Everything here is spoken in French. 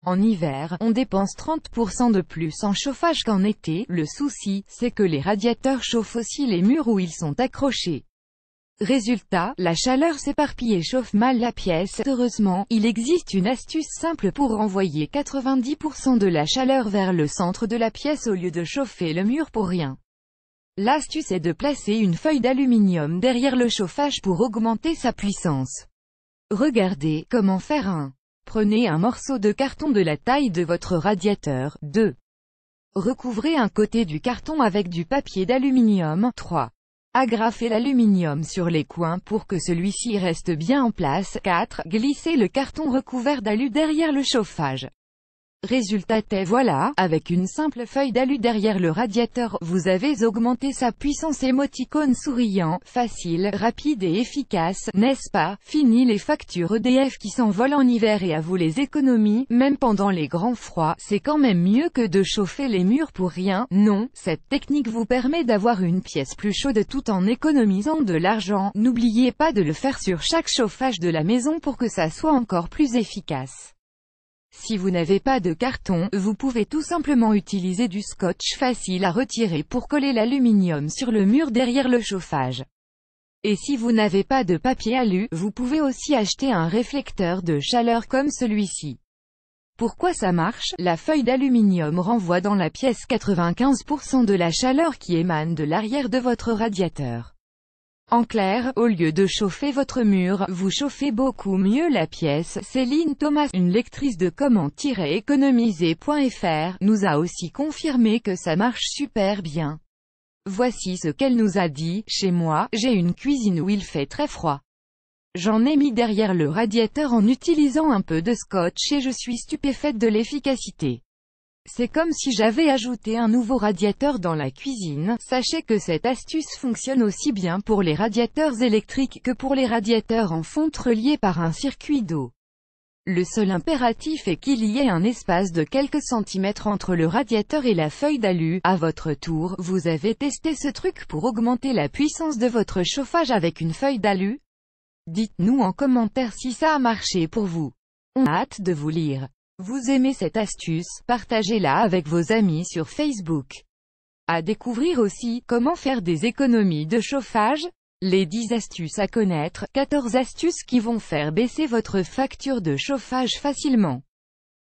En hiver, on dépense 30% de plus en chauffage qu'en été. Le souci, c'est que les radiateurs chauffent aussi les murs où ils sont accrochés. Résultat, la chaleur s'éparpille et chauffe mal la pièce. Heureusement, il existe une astuce simple pour renvoyer 90% de la chaleur vers le centre de la pièce au lieu de chauffer le mur pour rien. L'astuce est de placer une feuille d'aluminium derrière le chauffage pour augmenter sa puissance. Regardez comment faire un. Prenez un morceau de carton de la taille de votre radiateur. 2. Recouvrez un côté du carton avec du papier d'aluminium. 3. Agrafez l'aluminium sur les coins pour que celui-ci reste bien en place. 4. Glissez le carton recouvert d'alu derrière le chauffage. Résultat est voilà, avec une simple feuille d'alu derrière le radiateur, vous avez augmenté sa puissance. Émoticône souriant, facile, rapide et efficace, n'est-ce pas? Fini les factures EDF qui s'envolent en hiver et à vous les économies, même pendant les grands froids. C'est quand même mieux que de chauffer les murs pour rien, non? Cette technique vous permet d'avoir une pièce plus chaude tout en économisant de l'argent. N'oubliez pas de le faire sur chaque chauffage de la maison pour que ça soit encore plus efficace. Si vous n'avez pas de carton, vous pouvez tout simplement utiliser du scotch facile à retirer pour coller l'aluminium sur le mur derrière le chauffage. Et si vous n'avez pas de papier alu, vous pouvez aussi acheter un réflecteur de chaleur comme celui-ci. Pourquoi ça marche? La feuille d'aluminium renvoie dans la pièce 95% de la chaleur qui émane de l'arrière de votre radiateur. En clair, au lieu de chauffer votre mur, vous chauffez beaucoup mieux la pièce. Céline Thomas, une lectrice de comment-économiser.fr, nous a aussi confirmé que ça marche super bien. Voici ce qu'elle nous a dit. Chez moi, j'ai une cuisine où il fait très froid. J'en ai mis derrière le radiateur en utilisant un peu de scotch et je suis stupéfaite de l'efficacité. C'est comme si j'avais ajouté un nouveau radiateur dans la cuisine. Sachez que cette astuce fonctionne aussi bien pour les radiateurs électriques que pour les radiateurs en fonte reliés par un circuit d'eau. Le seul impératif est qu'il y ait un espace de quelques centimètres entre le radiateur et la feuille d'alu. À votre tour, vous avez testé ce truc pour augmenter la puissance de votre chauffage avec une feuille d'alu? Dites-nous en commentaire si ça a marché pour vous. On a hâte de vous lire. Vous aimez cette astuce? Partagez-la avec vos amis sur Facebook. À découvrir aussi, comment faire des économies de chauffage? Les 10 astuces à connaître, 14 astuces qui vont faire baisser votre facture de chauffage facilement.